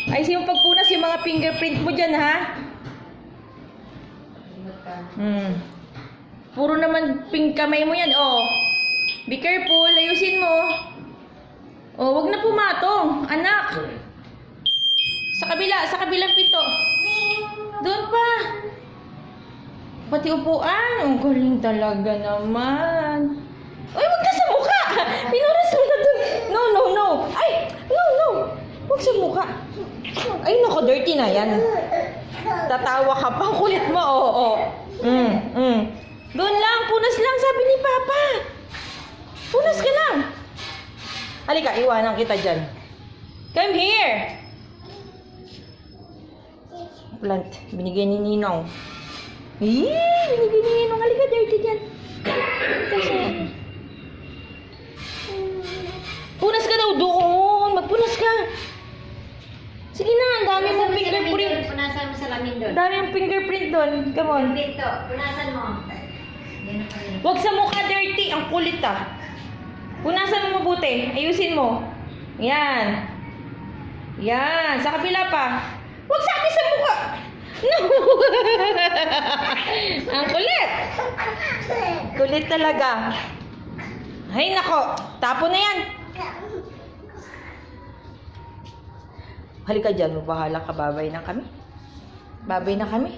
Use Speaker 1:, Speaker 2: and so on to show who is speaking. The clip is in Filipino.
Speaker 1: Ay, yung pagpunas yung mga fingerprint mo dyan, ha? Puro naman pink kamay mo yan, oh. Be careful, ayusin mo. Oh, wag na pumatong, anak. Sa kabilang pito. Doon pa. Pati upuan. Ang galing talaga naman. Ay, wag na sa mukha. Pinuras mo na doon. No. Ay, no. Wag sa mukha. Ay, nako, dirty na yan. Tatawa ka pa. Kulit mo, oo. Doon lang, punas lang, sabi ni Papa. Punas ka lang. Halika, iwanan kita dyan. Come here. Plant, binigay ni Ninong. Binigay ni Ninong. Halika, dirty dyan. Punas ka daw doon. Magpunas ka. Sige na, ang dami mong fingerprint.
Speaker 2: Punasan mo sa lamin doon.
Speaker 1: Dami yung fingerprint doon. Come on.
Speaker 2: Pinto, punasan mo.
Speaker 1: Huwag sa mukha dirty. Ang kulit ah. Punasan mo mabuti. Ayusin mo. Yan. Sa kabila pa. Huwag sa akin sa mukha. No. Ang kulit. Kulit talaga. Ay nako. Tapo na yan. Halika dyan. Bahala ka. Babay na kami.